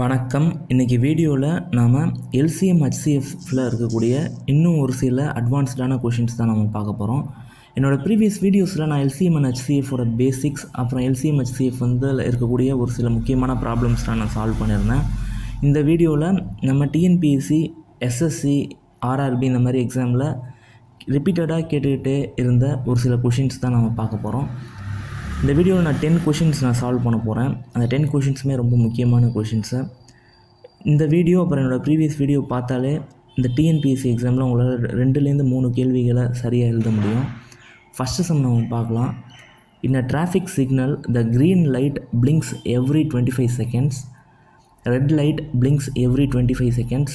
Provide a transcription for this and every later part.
வணக்கம். இன்றைக்கி வீடியோவில் நாம் எல்சிஎம் ஹெச்சிஎஃப்பில் இருக்கக்கூடிய இன்னும் ஒரு சில அட்வான்ஸ்டான கொஷின்ஸ் தான் நம்ம பார்க்க போகிறோம். என்னோடய ப்ரீவியஸ் வீடியோஸில் நான் எல்சிஎம் அண்ட் ஹெச்சிஎஃபோட பேசிக்ஸ், அப்புறம் எல்சிஎம் ஹெச்சிஎஃப் வந்து இருக்கக்கூடிய ஒரு சில முக்கியமான ப்ராப்ளம்ஸ்லாம் நான் சால்வ் பண்ணியிருந்தேன். இந்த வீடியோவில் நம்ம டிஎன்பிஎஸ்சி, எஸ்எஸ்சி, ஆர்ஆர்பி இந்த மாதிரி எக்ஸாமில் ரிப்பீட்டடாக கேட்டுக்கிட்டே இருந்த ஒரு சில கொஷின்ஸ் தான் நம்ம பார்க்க போகிறோம். இந்த வீடியோவில் நான் 10 கொஷின்ஸ் நான் சால்வ் பண்ண போகிறேன். அந்த 10 கொஷின்ஸுமே ரொம்ப முக்கியமான கொஷின்ஸு. இந்த வீடியோ அப்புறம் என்னோடய ப்ரீவியஸ் வீடியோ பார்த்தாலே இந்த டிஎன்பிஎஸ்சி எக்ஸாமில் உங்களால் 2லேருந்து 3 கேள்விகளை சரியாக எழுத முடியும். ஃபஸ்ட்டு சம் நம்ம பார்க்கலாம். In a traffic signal the green light blinks every 25 seconds, red light blinks every 25 seconds,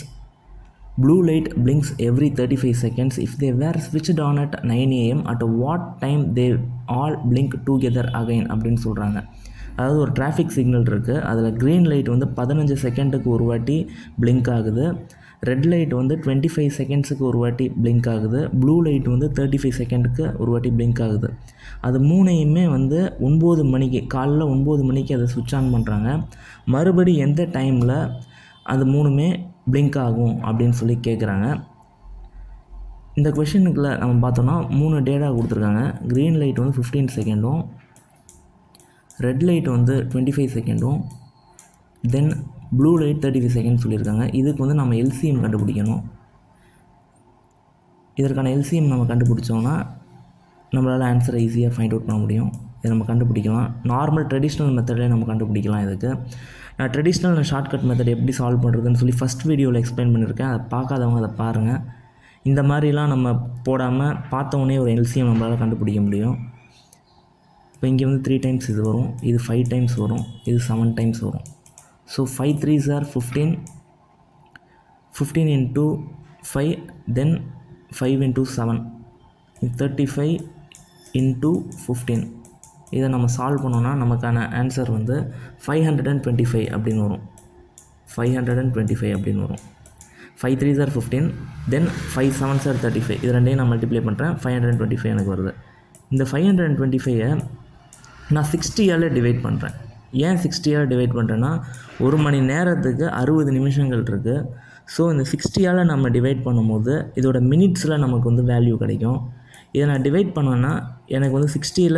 blue light blinks every 35 seconds. If they were switched on at 9 AM, at what time they all blink together again அப்படின்னு சொல்கிறாங்க. அதாவது ஒரு traffic signal இருக்குது, அதில் green light வந்து 15 செகண்டுக்கு ஒரு வாட்டி பிளிங்க் ஆகுது, ரெட் லைட் வந்து 25 செகண்ட்ஸுக்கு ஒரு வாட்டி பிளிங்க் ஆகுது, ப்ளூ லைட் வந்து 35 செகண்டுக்கு ஒரு வாட்டி பிளிங்க் ஆகுது. அது மூணையுமே வந்து 9 மணிக்கு, காலைல 9 மணிக்கு அதை சுவிட்ச் ஆன் பண்ணுறாங்க. மறுபடி எந்த டைமில் அது மூணுமே பிளிங்க் ஆகும் அப்படின்னு சொல்லி கேட்குறாங்க. இந்த கொஷினுக்குள்ள நம்ம பார்த்தோன்னா 3 டேட்டா கொடுத்துருக்காங்க. க்ரீன் லைட் வந்து 15 செகண்டும், ரெட் லைட் வந்து 25 செகண்டும், தென் ப்ளூ லைட் 35 செகண்ட் சொல்லியிருக்காங்க. இதுக்கு வந்து நம்ம எல்சிஎம் கண்டுபிடிக்கணும். இதற்கான எல்சிஎம் நம்ம கண்டுபிடிச்சோன்னா நம்மளால் ஆன்சரை ஈஸியாக ஃபைண்ட் அவுட் பண்ண முடியும். இதை நம்ம கண்டுபிடிக்கலாம். நார்மல் ட்ரெடிஷ்னல் மெத்தட்லேயே நம்ம கண்டுபிடிக்கலாம். இதுக்கு நான் ட்ரெடிஷ்னல் ஷார்ட்கட் மெத்தட் எப்படி சால்வ் பண்ணுறதுன்னு சொல்லி ஃபஸ்ட் வீடியோவில் எக்ஸ்பிளைன் பண்ணியிருக்கேன். அதை பார்க்காதவங்க அதை பாருங்கள். இந்த மாதிரிலாம் நம்ம போடாமல் பார்த்தோன்னே ஒரு எல்சிஎம் நம்மளால் கண்டுபிடிக்க முடியும். இப்போ இங்கே வந்து 3 டைம்ஸ் இது வரும், இது 5 டைம்ஸ் வரும், இது 7 டைம்ஸ் வரும். So 5 3s are 15, 15 into 5, then 5 into 7, 35 into 15. இதை நம்ம சால்வ் பண்ணோன்னா நமக்கான ஆன்சர் வந்து 525 அப்படின்னு வரும். 525 அப்படின்னு வரும். 5 3s are 15, then 5 7s are 35. இது ரெண்டையும் நான் மல்டிப்ளை பண்ணுறேன், 525 எனக்கு வருது. இந்த 525 நான் 60ஆல் டிவைட் பண்ணுறேன். ஏன் 60ஆல் டிவைட் பண்ணுறேன்னா, ஒரு மணி நேரத்துக்கு 60 நிமிஷங்கள் இருக்குது. ஸோ இந்த 60ஆல் நம்ம டிவைட் பண்ணும்போது இதோட மினிட்ஸில் நமக்கு வந்து வேல்யூ கிடைக்கும். இதை நான் டிவைட் பண்ணேன்னா எனக்கு வந்து 60ல்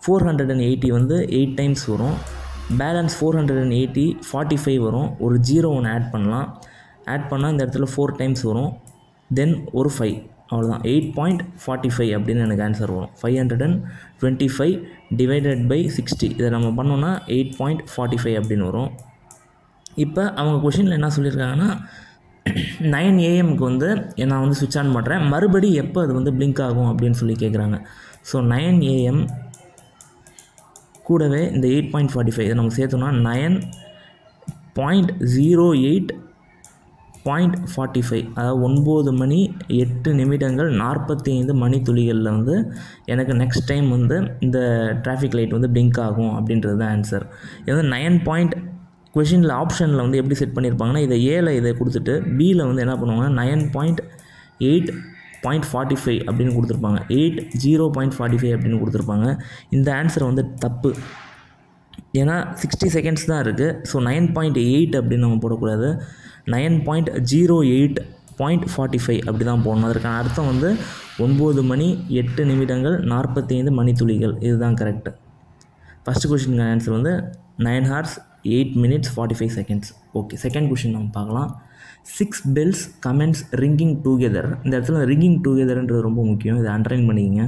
480 வந்து 8 டைம்ஸ் வரும். பேலன்ஸ் 480 45 வரும். ஒரு 0 ஒன்று ஆட் பண்ணலாம். ஆட் பண்ணால் இந்த இடத்துல 4 டைம்ஸ் வரும், தென் ஒரு 5, அவ்வளோதான். 8.45 அப்படின்னு எனக்கு ஆன்சர் வரும். 525 டிவைடட் பை 60, இதை நம்ம பண்ணோன்னா 8.45 அப்படின்னு வரும். இப்போ அவங்க கொஷினில் என்ன சொல்லியிருக்காங்கன்னா, 9 AM வந்து நான் வந்து சுவிட்ச் ஆன் பண்ணுறேன், மறுபடி எப்போ அது வந்து பிளிங்க் ஆகும் அப்படின்னு சொல்லி கேட்குறாங்க. ஸோ 9 AM கூடவே இந்த 8.45 இதை நம்ம சேர்த்தோன்னா 9.08.45, அதாவது 9 மணி 8 நிமிடங்கள் 45 மணித்துளிகளில் வந்து எனக்கு நெக்ஸ்ட் டைம் வந்து இந்த டிராஃபிக் லைட் வந்து பிளிங்க் ஆகும் அப்படின்றது தான் ஆன்சர். இது வந்து 9 கொஷினில் ஆப்ஷனில் வந்து எப்படி செட் பண்ணியிருப்பாங்கன்னா, இதை ஏல இதை கொடுத்துட்டு பியில் வந்து என்ன பண்ணுவாங்கன்னா 9.8.45 அப்படின்னு கொடுத்துருப்பாங்க. 80.45 அப்படின்னு கொடுத்துருப்பாங்க. இந்த ஆன்சர் வந்து தப்பு. ஏன்னா 60 செகண்ட்ஸ் தான் இருக்குது. ஸோ 9.8 அப்படின்னு நம்ம போடக்கூடாது, 9.08.45 அப்படி தான் போடணும். அதற்கான அர்த்தம் வந்து 9 மணி 8 நிமிடங்கள் 45 மணித்துளிகள். இதுதான் கரெக்டு. ஃபஸ்ட்டு கொஷினுக்கு ஆன்சர் வந்து 9 hours 8 minutes 45 seconds. Okay, second question நம்ம பார்க்கலாம். 6 bells commence ringing together. இந்த இடத்துல ringing togetherன்றது ரொம்ப முக்கியம், இதை அண்டர்லைன் பண்ணிக்கிங்க.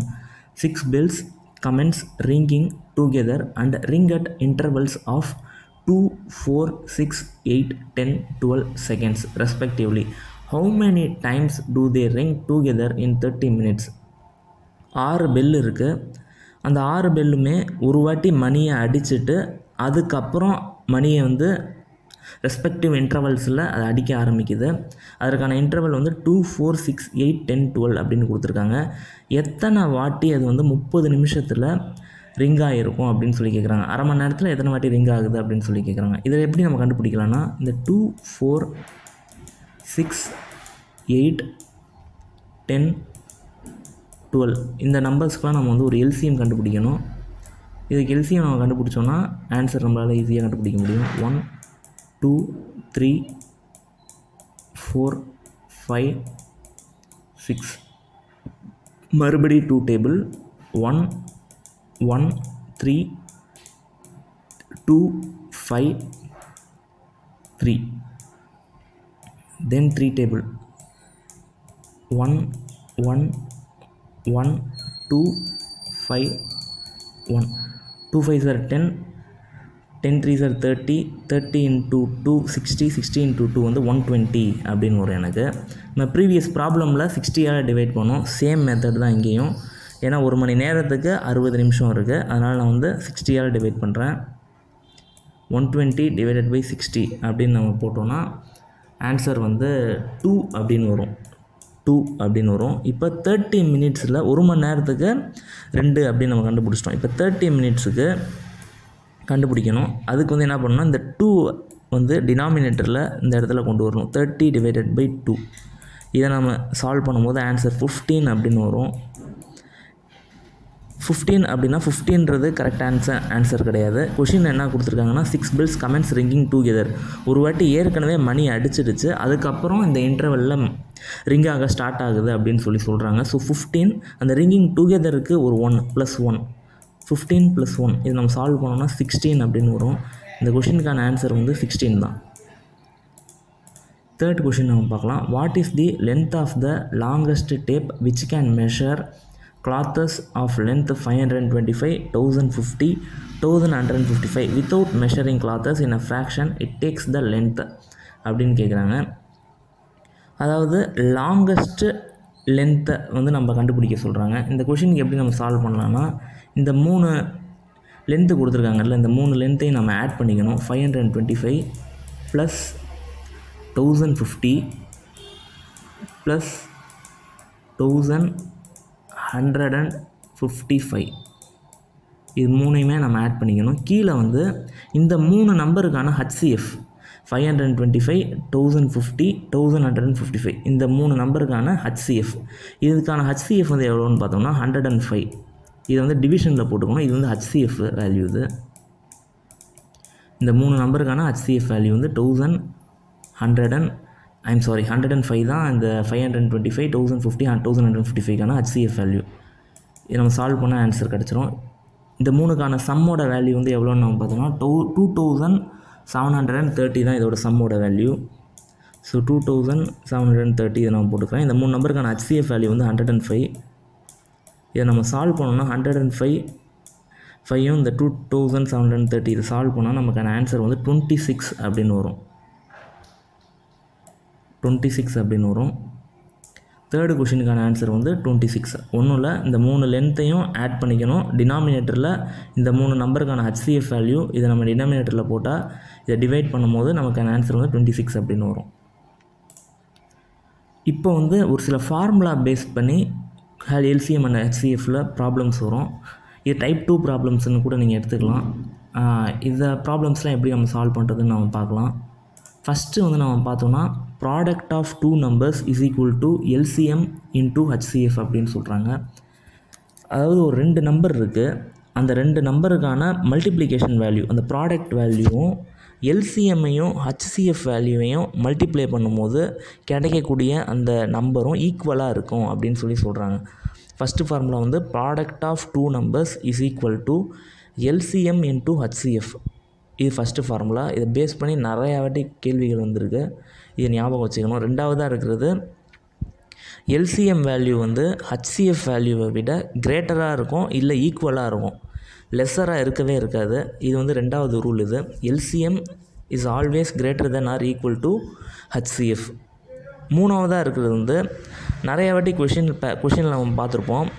6 bells commence ringing together and ring at intervals of 2, 4, 6, 8, 10, 12 seconds respectively. How many times do they ring together in 30 minutes? 6 bell இருக்குது. அந்த 6 பெல்லுமே ஒரு வாட்டி மணியை அடிச்சுட்டு அதுக்கப்புறம் மணியை வந்து ரெஸ்பெக்டிவ் இன்டர்வல்ஸில் அதை அடிக்க ஆரம்பிக்குது. அதற்கான இன்டர்வல் வந்து 2, 4, 6, 8, 10, 12 அப்படின்னு கொடுத்துருக்காங்க. எத்தனை வாட்டி அது வந்து 30 நிமிஷத்தில் ரிங் ஆகிருக்கும் அப்படின்னு சொல்லி கேட்குறாங்க. அரை மணி நேரத்தில் எத்தனை வாட்டி ரிங் ஆகுது அப்படின்னு சொல்லி கேட்குறாங்க. இதை எப்படி நம்ம கண்டுபிடிக்கலாம்னா, இந்த 2, 4, 6, 8, 10, 12 இந்த நம்பர்ஸ்க்கெலாம் நம்ம வந்து ஒரு எல்சிஎம் கண்டுபிடிக்கணும். இதுக்கு எல்சிஎம் நம்ம கண்டுபிடிச்சோன்னா ஆன்சர் நம்மளால் ஈஸியாக கண்டுபிடிக்க முடியும். 1 2 3 4 5 6 மறுபடி 2 table 1 1 3 2 5 3 then 3 table 1 1 1 2 5 1 2 5s are 10 10 3s are 30 30 into 2 60 60 into 2 வந்து 120 அப்படின்னு வரும் எனக்கு. நம்ம ப்ரீவியஸ் ப்ராப்ளமில் 60ஆல் டிவைட் பண்ணோம். சேம் மெத்தட் தான் இங்கேயும். ஏன்னா 1 மணி நேரத்துக்கு 60 நிமிஷம் இருக்குது. அதனால் நான் வந்து 60ஆல் டிவைட் பண்ணுறேன். 120 divided by 60 அப்படின்னு நம்ம போட்டோன்னா ஆன்சர் வந்து 2 அப்படின்னு வரும். 2 அப்படின்னு வரும். இப்போ 30 மினிட்ஸில் 1 மணி நேரத்துக்கு 2 அப்படின்னு நம்ம கண்டுபிடிச்சிட்டோம். இப்போ 30 மினிட்ஸுக்கு கண்டுபிடிக்கணும். அதுக்கு வந்து என்ன பண்ணணும், இந்த 2 வந்து டினாமினேட்டரில் இந்த இடத்துல கொண்டு வரணும். 30 divided by 2 இதை நம்ம சால்வ் பண்ணும்போது ஆன்சர் 15 அப்படின்னு வரும். 15 அப்படின்னா 15ன்றது கரெக்ட் ஆன்சர் கிடையாது. கொஷின் என்ன கொடுத்துருக்காங்கன்னா 6 bells commence ringing together. ஒரு வாட்டி ஏற்கனவே மணி அடிச்சிடுச்சு, அதுக்கப்புறம் இந்த இன்டர்வெல்லில் ரிங் ஆக ஸ்டார்ட் ஆகுது அப்படின்னு சொல்கிறாங்க. ஸோ 15 அந்த ரிங்கிங் டுகெதருக்கு ஒரு 1 + 1 15 + 1 இது நம்ம சால்வ் பண்ணோம்னா 16 அப்படின்னு வரும். இந்த கொஷினுக்கான ஆன்சர் வந்து 16 தான். தேர்ட் கொஷின் நம்ம பார்க்கலாம். What is the length of the longest tape which can measure clothes of length 525, 1050, 1155 without measuring clothes in a fraction it takes the length அப்படின்னு கேட்குறாங்க. அதாவது லாங்கஸ்ட் லென்த்தை வந்து நம்ம கண்டுபிடிக்க சொல்கிறாங்க. இந்த கொஷினுக்கு எப்படி நம்ம சால்வ் பண்ணலாம்னா, இந்த 3 லென்த்து கொடுத்துருக்காங்கல்ல, இந்த 3 லென்த்தையும் நம்ம ஆட் பண்ணிக்கணும். 525 + 1050 + 1155 இது 3யுமே நம்ம ஆட் பண்ணிக்கணும். கீழே வந்து இந்த 3 நம்பருக்கான HCF 525, 1050, 1155 இந்த 3 நம்பருக்கான HCF. இதுக்கான HCF வந்து எவ்வளோன்னு பார்த்தோம்னா 105. இதை வந்து டிவிஷனில் போட்டுக்கணும். இது வந்து HCF வேல்யூ. இது இந்த 3 நம்பருக்கான HCF வேல்யூ வந்து 105 தான். இந்த 525, 1050, 1155க்கான HCF வேல்யூ. இதை நம்ம சால்வ் பண்ண ஆன்சர் கிடச்சிரும். இந்த 3க்கான சம்மோட வேல்யூ வந்து எவ்வளோன்னு நம்ம பார்த்தோம்னா 2730 தான் இதோட சம்மோட வேல்யூ. ஸோ 2730 இதை நம்ம போட்டுக்கிறேன். இந்த 3 நம்பருக்கான HCF வேல்யூ வந்து 105. இதை நம்ம சால்வ் பண்ணோம்னா 105 இந்த 2730 இதை சால்வ் பண்ணால் நமக்கான ஆன்சர் வந்து 26 அப்படின்னு வரும். 26 அப்படின்னு வரும். தேர்டு கொஷினுக்கான ஆன்சர் வந்து 26. ஒன்றும் இல்லை, இந்த 3 லென்த்தையும் ஆட் பண்ணிக்கணும். டினாமினேட்டரில் இந்த 3 நம்பருக்கான HCF வேல்யூ இதை நம்ம டினாமினேட்டரில் போட்டால் இதை டிவைட் பண்ணும்போது நமக்கான ஆன்சர் வந்து 26 அப்படின்னு வரும். இப்போ வந்து ஒரு சில ஃபார்முலா பேஸ் பண்ணி LCM அண்ட் HCFல ப்ராப்ளம்ஸ் வரும். இது டைப் 2 ப்ராப்ளம்ஸ்னு கூட நீங்கள் எடுத்துக்கலாம். இந்த ப்ராப்ளம்ஸ்லாம் எப்படி நம்ம சால்வ் பண்ணுறதுன்னு நம்ம பார்க்கலாம். ஃபஸ்ட்டு வந்து நம்ம பார்த்தோம்னா product of 2 numbers is equal to LCM into HCF அப்படின்னு சொல்கிறாங்க. அதாவது ஒரு 2 நம்பர் இருக்குது, அந்த 2 நம்பருக்கான மல்டிப்ளிகேஷன் வேல்யூ, அந்த ப்ராடக்ட் வேல்யூவும் LCMையும் HCF வேல்யூவையும் மல்டிப்ளை பண்ணும்போது கிடைக்கக்கூடிய அந்த நம்பரும் ஈக்குவலாக இருக்கும் அப்படின்னு சொல்கிறாங்க. ஃபஸ்ட்டு ஃபார்முலா வந்து product of 2 numbers is equal to LCM into HCF. இது ஃபஸ்ட்டு ஃபார்முலா. இதை பேஸ் பண்ணி நிறையா வாட்டி கேள்விகள் வந்திருக்கு, இதை ஞாபகம் வச்சுக்கணும். ரெண்டாவதாக இருக்கிறது LCM வேல்யூ வந்து HCF வேல்யூவை விட கிரேட்டராக இருக்கும், இல்லை ஈக்குவலாக இருக்கும், லெஸ்ஸராக இருக்கவே இருக்காது. இது வந்து ரெண்டாவது ரூல். இது LCM is always greater than or equal to HCF. மூணாவதாக இருக்கிறது வந்து நிறைய வாட்டி கொஷினில் நம்ம பார்த்துருப்போம்.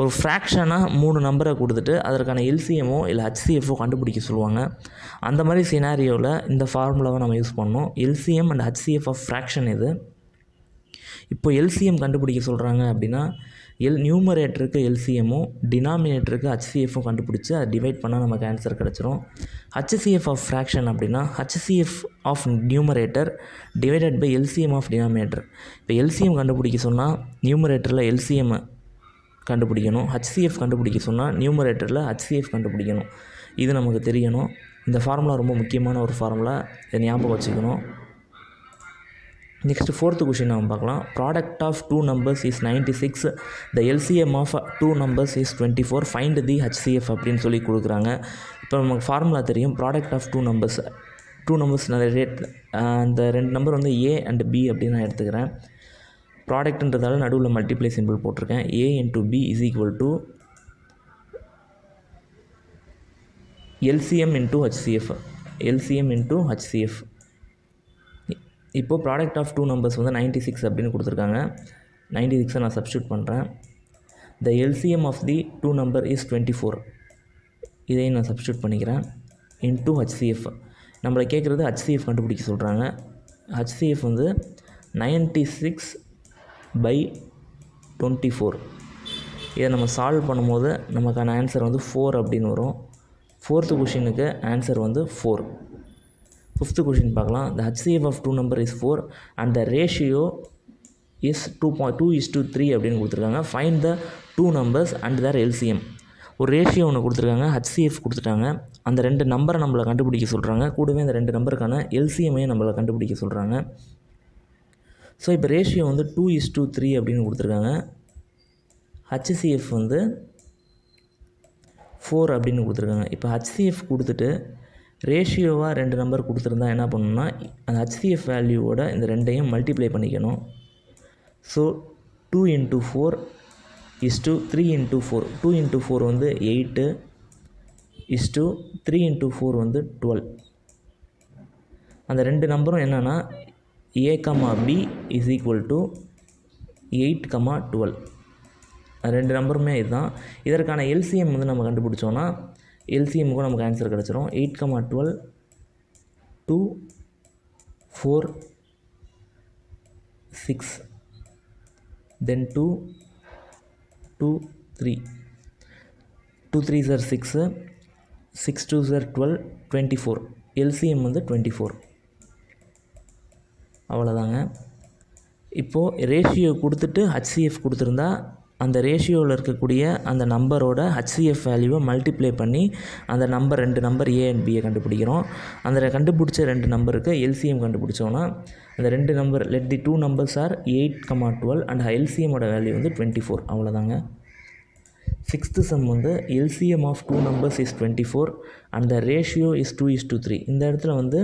ஒரு ஃப்ராக்ஷனாக 3 நம்பரை கொடுத்துட்டு அதற்கான LCMஓ இல்லை HCFஓ கண்டுபிடிக்க சொல்லுவாங்க. அந்த மாதிரி சினாரியோவில் இந்த ஃபார்முலாவை நம்ம யூஸ் பண்ணோம். LCM and HCF of fraction இது. இப்போ LCM கண்டுபிடிக்க சொல்கிறாங்க அப்படின்னா நியூமரேட்டருக்கு LCMஓ டினாமினேட்டருக்கு HCFஓ கண்டுபிடிச்சி அதை டிவைட் பண்ணால் நமக்கு ஆன்சர் கிடச்சிரும். HCF ஆஃப் ஃப்ராக்ஷன் அப்படின்னா HCF of numerator divided by LCM of denominator. இப்போ LCM கண்டுபிடிக்க சொன்னால் நியூமரேட்டரில் LCM கண்டுபிடிக்கணும், HCF கண்டுபிடிக்க சொன்னால் நியூமரேட்டரில் HCF கண்டுபிடிக்கணும். இது நமக்கு தெரியணும். இந்த ஃபார்முலா ரொம்ப முக்கியமான ஒரு ஃபார்முலா, இதை ஞாபகம் வச்சுக்கணும். நெக்ஸ்ட் ஃபோர்த்து கொஷின் நம்ம பார்க்கலாம். Product of two numbers is 96, the LCM of two numbers is 24, find the HCF அப்படின்னு சொல்லி கொடுக்குறாங்க. இப்போ நமக்கு ஃபார்முலா தெரியும். Product of two numbers rate, அந்த ரெண்டு நம்பர் வந்து ஏ அண்ட் பி அப்படின்னு நான் எடுத்துக்கிறேன். ப்ராடக்ட்ன்றதால நடுவில் மல்டிப்ளை சிம்பிள் போட்டிருக்கேன். A into B is equal to LCM into HCF. இப்போது ப்ராடக்ட் ஆஃப் டூ நம்பர்ஸ் வந்து 96 அப்படின்னு கொடுத்துருக்காங்க. 96 நான் சப்ஸ்டியூட் பண்ணுறேன். The LCM of the two number is 24, இதையும் நான் சப்ஸ்டியூட் பண்ணிக்கிறேன். இன்ட்டு ஹச்சிஎஃப், நம்மளை கேட்குறது ஹச்சிஎஃப் கண்டுபிடிக்க சொல்கிறாங்க. ஹச்சிஎஃப் வந்து 96/24. இதை நம்ம சால்வ் பண்ணும்போது நமக்கான ஆன்சர் வந்து 4 அப்படின்னு வரும். ஃபோர்த்து கொஷினுக்கு ஆன்சர் வந்து 4. ஃபிஃப்த்து கொஷின் பார்க்கலாம். The HCF of two number is 4 and the ratio is 2:3 அப்படின்னு கொடுத்துருக்காங்க. Find the two numbers and their LCM. ஒரு ரேஷியோ ஒன்று கொடுத்துருக்காங்க, ஹச்சிஎஃப் கொடுத்துட்டாங்க. அந்த ரெண்டு நம்பரை நம்மளை கண்டுபிடிக்க சொல்கிறாங்க. கூடவே அந்த ரெண்டு நம்பருக்கான எல்சிஎம்மையும் நம்மளை கண்டுபிடிக்க சொல்கிறாங்க. ஸோ இப்போ ரேஷியோ வந்து 2:3 அப்படின்னு கொடுத்துருக்காங்க. ஹச்சிஎஃப் வந்து 4 அப்படின்னு கொடுத்துருக்காங்க. இப்போ ஹச்சிஎஃப் கொடுத்துட்டு ரேஷியோவாக ரெண்டு நம்பர் கொடுத்துருந்தா என்ன பண்ணணும்னா, அந்த ஹச்சிஎஃப் வேல்யூவோட இந்த ரெண்டையும் மல்டிப்ளை பண்ணிக்கணும். ஸோ 2 × 4 = 3 × 4. 2 × 4 வந்து 8 = 3 × 4 வந்து 12. அந்த ரெண்டு நம்பரும் என்னென்னா a, b is equal to 8, 12. ரெண்டு நம்பருமே இதுதான். இதற்கான எல்சிஎம் வந்து நம்ம கண்டுபிடிச்சோன்னா எல்சிஎம்முக்கும் நமக்கு ஆன்சர் கிடச்சிரும். 8, 12 2 4 6 then 2 2 3 2 3s are 6, 6 2s are 12, 24. LCM வந்து 24. அவ்வளோதாங்க. இப்போது ரேஷியோ கொடுத்துட்டு ஹச்சிஎஃப் கொடுத்துருந்தா அந்த ரேஷியோவில் இருக்கக்கூடிய அந்த நம்பரோட ஹச்சிஎஃப் வேல்யூவை மல்டிப்ளை பண்ணி அந்த நம்பர் ரெண்டு நம்பர் ஏ அண்ட் பியை கண்டுபிடிக்கிறோம். அந்த கண்டுபிடிச்ச ரெண்டு நம்பருக்கு எல்சிஎம் கண்டுபிடிச்சோன்னா அந்த ரெண்டு number let the two numbers are 8, 12 and எல்சிஎம்மோட வேல்யூ வந்து 24. அவ்வளோதாங்க. சிக்ஸ்த்து சம் வந்து LCM of two numbers is 24 and the ratio is 2:3. இந்த இடத்துல வந்து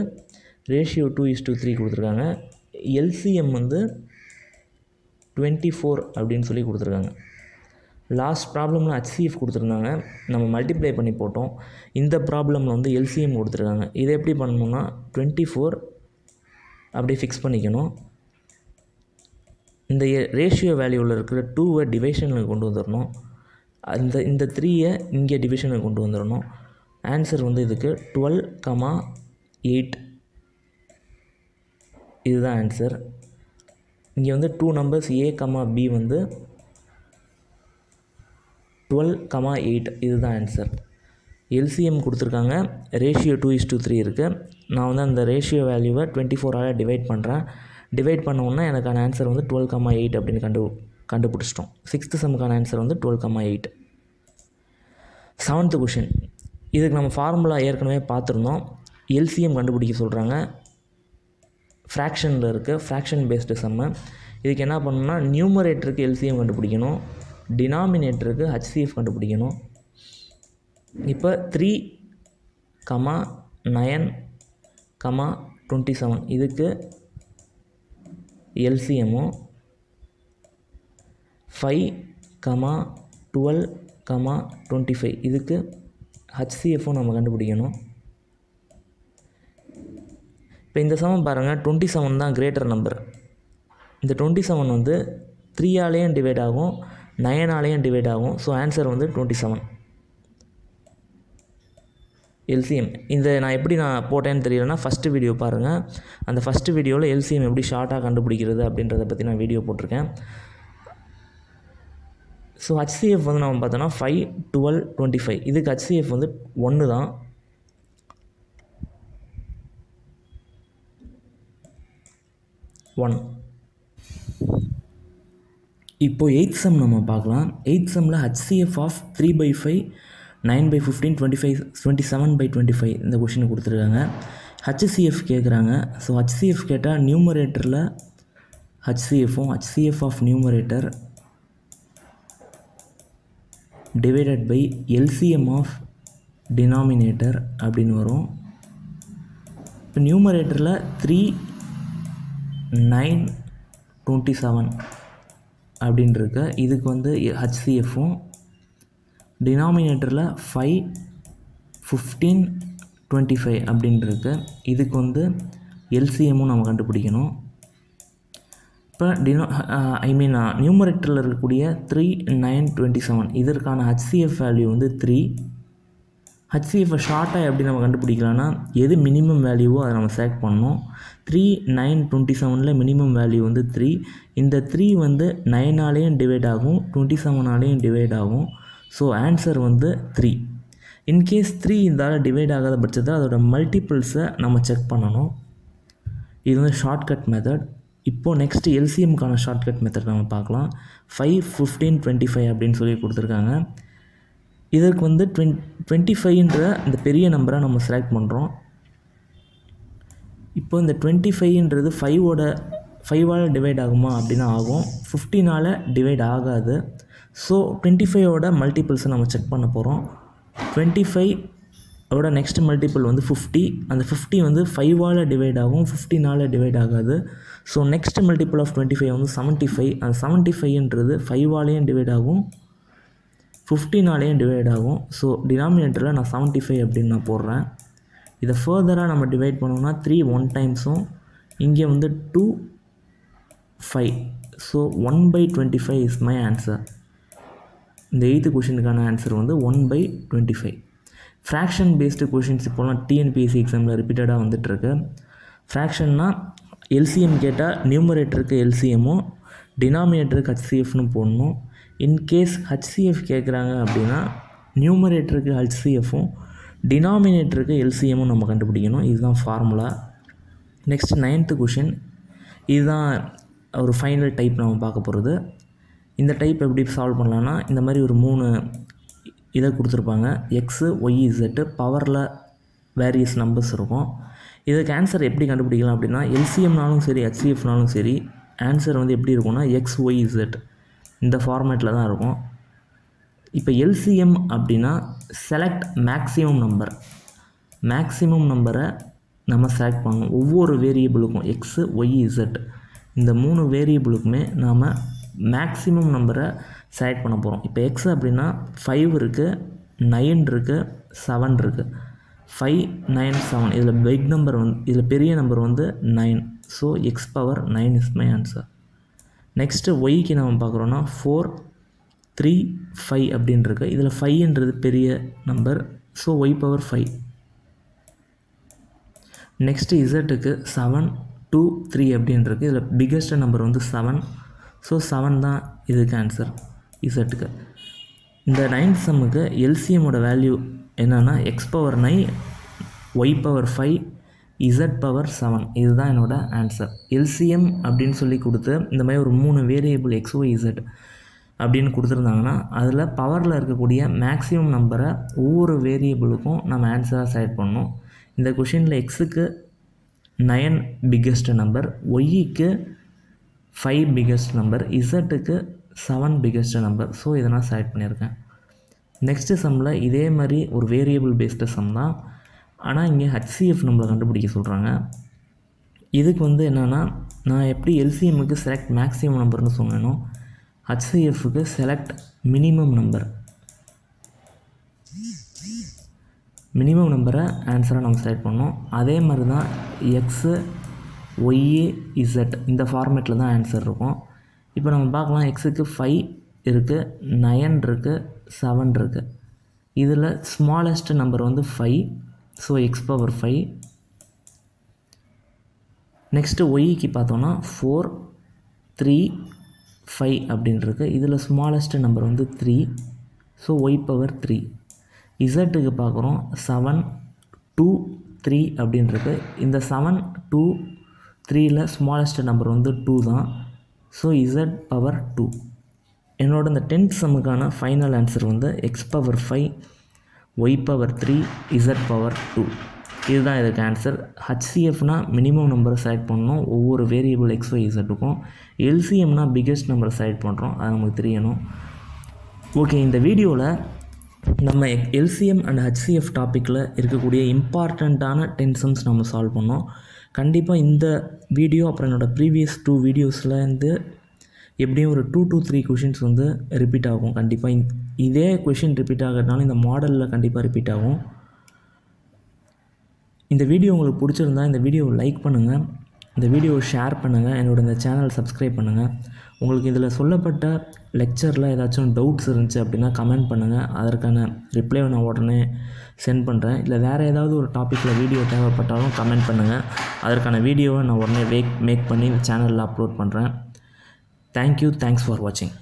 ரேஷியோ 2:3 கொடுத்துருக்காங்க. எல்சிஎம் வந்து 24 அப்படின்னு சொல்லி கொடுத்துருக்காங்க. லாஸ்ட் ப்ராப்ளமில் ஹச்சிஎஃப் கொடுத்துருந்தாங்க, நம்ம மல்டிப்ளை பண்ணி போட்டோம். இந்த ப்ராப்ளமில் வந்து எல்சிஎம் கொடுத்துருக்காங்க. இதை எப்படி பண்ணணும்னா 24 அப்படியே ஃபிக்ஸ் பண்ணிக்கணும். இந்த ரேஷியோ வேல்யூவில் இருக்கிற 2வை டிவிஷனுக்கு கொண்டு வந்துடணும். இந்த 3யை இங்கே டிவிஷனுக்கு கொண்டு வந்துடணும். ஆன்சர் வந்து இதுக்கு 12, 8. இதுதான் ஆன்சர். இங்கே வந்து டூ நம்பர்ஸ் a, b வந்து 12, 8. இதுதான் ஆன்சர். எல்சிஎம் கொடுத்துருக்காங்க. ரேஷியோ 2:3 இருக்குது. நான் வந்து அந்த ரேஷியோ வேல்யூவை 24ஆல் டிவைட் பண்ணுறேன். டிவைட் பண்ணோன்னா எனக்கான ஆன்சர் வந்து 12, 8 அப்படின்னு கண்டுபிடிச்சிட்டோம். சிக்ஸ்த்து சம்முக்கான ஆன்சர் வந்து 12, 8. Seventh question. இதுக்கு நம்ம ஃபார்முலா ஏற்கனவே பார்த்துருந்தோம். எல்சிஎம் கண்டுபிடிக்க சொல்கிறாங்க. ஃப்ராக்ஷனில் இருக்குது, ஃப்ராக்ஷன் பேஸ்டு சம்மு. இதுக்கு என்ன பண்ணணும்னா நியூமரேட்டருக்கு எல்சிஎம் கண்டுபிடிக்கணும், டினாமினேட்டருக்கு ஹச்சிஎஃப் கண்டுபிடிக்கணும். இப்போ 3, 9, 27 இதுக்கு எல்சிஎம்மும் 5, 12, 25 இதுக்கு ஹச்சிஎஃப்பும் நம்ம கண்டுபிடிக்கணும். இப்போ இந்த சமம் பாருங்கள், 27 தான் கிரேட்டர் நம்பர். இந்த 27 வந்து 3ஆலேயும் டிவைட் ஆகும், 9ஆலேயும் டிவைட் ஆகும். ஸோ ஆன்சர் வந்து 27. எல்சிஎம் இந்த நான் எப்படி போட்டேன்னு தெரியலனா ஃபஸ்ட்டு வீடியோ பாருங்கள். அந்த ஃபஸ்ட்டு வீடியோவில் எல்சிஎம் எப்படி ஷார்ட்டாக கண்டுபிடிக்கிறது அப்படின்றத பற்றி நான் வீடியோ போட்டிருக்கேன். ஸோ ஹச்சிஎஃப் வந்து நம்ம பார்த்தோன்னா 5, 12, 25 இதுக்கு ஹச்சிஎஃப் வந்து 1 தான். இப்போது 8th சம் நம்ம பார்க்கலாம். 8th சம்மில் ஹச்சிஎஃப் ஆஃப் 3/5 9/15 27/25 இந்த கொஷினை கொடுத்துருக்காங்க. HCF கேட்குறாங்க. ஸோ HCF கேட்டால் நியூமரேட்டரில் HCFும் HCF of numerator divided by LCM of denominator அப்படின்னு வரும். இப்போ நியூமரேட்டரில் 3 9 27 அப்படின்ருக்கு. இதுக்கு வந்து HCFும் டினாமினேட்டரில் 5 15 25 அப்படின்ருக்கு. இதுக்கு வந்து LCMும் நம்ம கண்டுபிடிக்கணும். இப்போ நியூமரேட்டரில் இருக்கக்கூடிய 3 9 27 இதற்கான HCF வேல்யூ வந்து 3. HCFை ஷார்ட்டாக எப்படி நம்ம கண்டுபிடிக்கலாம்னா எது மினிமம் வேல்யூவோ அதை நம்ம செலக்ட் பண்ணணும். 3 9 27 மினிமம் வேல்யூ வந்து 3. இந்த 3 வந்து 9ஆலேயும் டிவைட் ஆகும், 27ஆலேயும் டிவைட் ஆகும். ஸோ ஆன்சர் வந்து 3. இன்கேஸ் 3 இதால் டிவைட் ஆகாத பட்சத்தில் அதோட மல்டிபிள்ஸை நம்ம செக் பண்ணணும். இது வந்து ஷார்ட்கட் மெத்தட். இப்போது நெக்ஸ்ட்டு LCMக்கான ஷார்ட்கட் மெத்தட் நம்ம பார்க்கலாம். 5 15 25 அப்படின்னு சொல்லி கொடுத்துருக்காங்க. இதற்கு வந்து 25ன்ற இந்த பெரிய நம்பரை நம்ம செலக்ட் பண்ணுறோம். இப்போ இந்த 25ன்றது 5ஆல் டிவைட் ஆகுமா அப்படின்னா ஆகும், 15ஆல் டிவைட் ஆகாது. ஸோ 25ஓட மல்டிபிள்ஸை நம்ம செக் பண்ண போகிறோம். 25ஓட நெக்ஸ்ட் மல்டிபிள் வந்து 50. அந்த 50 வந்து 5ஆல் டிவைட் ஆகும், 15ஆல் டிவைட் ஆகாது. ஸோ நெக்ஸ்ட் மல்டிபிள் ஆஃப் 25 வந்து 75. அந்த 75ன்றது 5ஆலேயும் டிவைட் ஆகும், 15ஆலேயும் டிவைட் ஆகும். ஸோ டினாமினேட்டரில் நான் 75 அப்படின்னு நான் போடுறேன். இதை ஃபர்தராக நம்ம டிவைட் பண்ணோம்னா 3 1 டைம்ஸும், இங்கே வந்து 2 5. So 1/25 is my answer. இந்த 8th கொஷினுக்கான ஆன்சர் வந்து 1/25. ஃப்ராக்ஷன் பேஸ்டு கொஷின்ஸ் இப்போலாம் TNPSC எக்ஸாமில் ரிப்பீட்டடாக வந்துட்டுருக்கு. ஃப்ராக்ஷன்னா LCM கேட்டால் நியூமரேட்டருக்கு LCMும் டினாமினேட்டருக்கு HCFனு போடணும். இன்கேஸ் HCF கேட்குறாங்க அப்படின்னா நியூமரேட்டருக்கு HCFும் டினாமினேட்டருக்கு LCMும் நம்ம கண்டுபிடிக்கணும். இதுதான் ஃபார்முலா. Next 9th question. இதுதான் ஒரு ஃபைனல் டைப் நம்ம பார்க்க போகிறது. இந்த டைப் எப்படி சால்வ் பண்ணலான்னா இந்த மாதிரி ஒரு 3 இதை கொடுத்துருப்பாங்க. X Y Z பவரில் வேரியஸ் நம்பர்ஸ் இருக்கும். இதுக்கு ஆன்சர் எப்படி கண்டுபிடிக்கலாம் அப்படின்னா LCMனாலும் சரி HCFனாலும் சரி ஆன்சர் வந்து எப்படி இருக்கும்னா XYZ இந்த ஃபார்மேட்டில் தான் இருக்கும். இப்போ LCM அப்படின்னா செலக்ட் மேக்ஸிமம் நம்பர். மேக்ஸிமம் நம்பரை நம்ம செலக்ட் பண்ணணும். ஒவ்வொரு வேரியபிளுக்கும் X Y Z இந்த 3 வேரியபிளுக்குமே நாம் மேக்ஸிமம் நம்பரை செலக்ட் பண்ண போகிறோம். இப்போ X அப்படின்னா 5 இருக்குது, 9 இருக்குது, 7 இருக்குது. 5 9 7 இதில் பிக் நம்பர் வந்து இதில் பெரிய நம்பர் வந்து 9. So X⁻9 is my answer. Next ஒய்க்கு நம்ம பார்க்குறோன்னா 4 3 5 அப்படின்ருக்கு. இதில் 5ன்றது பெரிய நம்பர். So Y⁻5. நெக்ஸ்ட்டு இசட்டுக்கு 7 2 3 அப்படின்ருக்கு. இதில் பிக்கஸ்ட் நம்பர் வந்து 7. ஸோ 7 தான் இதுக்கு ஆன்சர் இசட்டுக்கு. இந்த 9th சம்முக்கு LCMோட வேல்யூ என்னென்னா X⁻9 Y⁻5 Z⁻7 இதுதான் என்னோடய ஆன்சர். LCM அப்படின்னு சொல்லி கொடுத்து இந்த மாதிரி ஒரு 3 வேரியபிள் XYZ அப்படின்னு கொடுத்துருந்தாங்கன்னா அதில் பவரில் இருக்கக்கூடிய மேக்ஸிமம் நம்பரை ஒவ்வொரு வேரியபிளுக்கும் நம்ம ஆன்சராக செலக்ட் பண்ணணும். இந்த கொஷினில் Xக்கு 9 பிக்கஸ்ட் நம்பர், ஒய்க்கு 5 பிக்கஸ்ட் நம்பர், இசட்டுக்கு 7 பிக்கஸ்ட் நம்பர். ஸோ இதை நான் செலக்ட் பண்ணியிருக்கேன். நெக்ஸ்ட்டு சம்மில் இதே மாதிரி ஒரு வேரியபிள் பேஸ்டு சம் தான். ஆனால் இங்கே HCF நம்மளை கண்டுபிடிக்க சொல்கிறாங்க. இதுக்கு வந்து என்னென்னா நான் எப்படி LCMக்கு செலக்ட் மேக்ஸிமம் நம்பர்னு சொன்னேனோ HCFக்கு செலக்ட் மினிமம் நம்பர். மினிமம் நம்பரை ஆன்சராக நம்ம செலக்ட் பண்ணோம். அதே மாதிரி தான் X Y Z இந்த ஃபார்மேட்டில் தான் ஆன்சர் இருக்கும். இப்போ நம்ம பார்க்கலாம். Xக்கு 5 இருக்குது, 9 இருக்குது, 7 இருக்குது. இதில் ஸ்மாலஸ்ட் நம்பர் வந்து 5. So X⁻5. நெக்ஸ்ட்டு ஒய்க்கு பார்த்தோன்னா 4 3 5 அப்படின்ருக்கு. இதில் ஸ்மாலஸ்ட் நம்பர் வந்து 3. So Y⁻3. இசட்டுக்கு பார்க்குறோம் 7 2 3 அப்படின்ருக்கு. இந்த 7 2 3ல் ஸ்மாலஸ்ட் நம்பர் வந்து 2 தான். So Z⁻2. என்னோட இந்த 10th சம்முக்கான ஃபைனல் ஆன்சர் வந்து X⁻5 y⁻3 z⁻2. இதுதான் இதுக்கு ஆன்சர். HCFனா மினிமம் நம்பரை செலக்ட் பண்ணணும் ஒவ்வொரு வேரியபிள் XY Zக்கும். LCMனா பிக்கெஸ்ட் நம்பரை செலக்ட் பண்ணுறோம், அது நமக்கு தெரியணும். ஓகே, இந்த வீடியோவில் நம்ம LCM அண்ட் HCF டாப்பிக்கில் இருக்கக்கூடிய இம்பார்ட்டண்ட்டான 10 சம்ஸ் நம்ம சால்வ் பண்ணோம். கண்டிப்பாக இந்த வீடியோ அப்புறம் என்னோடய ப்ரீவியஸ் 2 வீடியோஸ்லேருந்து எப்படியும் ஒரு 2 to 3 கொஷின்ஸ் வந்து ரிப்பீட் ஆகும். கண்டிப்பாக இதே கொஷின் ரிப்பீட் ஆகிறதுனால இந்த மாடலில் கண்டிப்பாக ரிப்பீட் ஆகும். இந்த வீடியோ உங்களுக்கு பிடிச்சிருந்தா இந்த வீடியோவை லைக் பண்ணுங்கள், இந்த வீடியோவை ஷேர் பண்ணுங்கள், என்னோட இந்த சேனல் சப்ஸ்கிரைப் பண்ணுங்கள். உங்களுக்கு இதில் சொல்லப்பட்ட லெக்சரில் ஏதாச்சும் டவுட்ஸ் இருந்துச்சு அப்படின்னா கமெண்ட் பண்ணுங்கள், அதற்கான ரிப்ளைவை நான் உடனே சென்ட் பண்ணுறேன். இல்லை வேறு ஏதாவது ஒரு டாப்பிக்கில் வீடியோ தேவைப்பட்டாலும் கமெண்ட் பண்ணுங்கள், அதற்கான வீடியோவை நான் உடனே மேக் பண்ணி சேனலில் அப்லோட் பண்ணுறேன். தேங்க்யூ, தேங்க்ஸ் ஃபார் வாட்சிங்.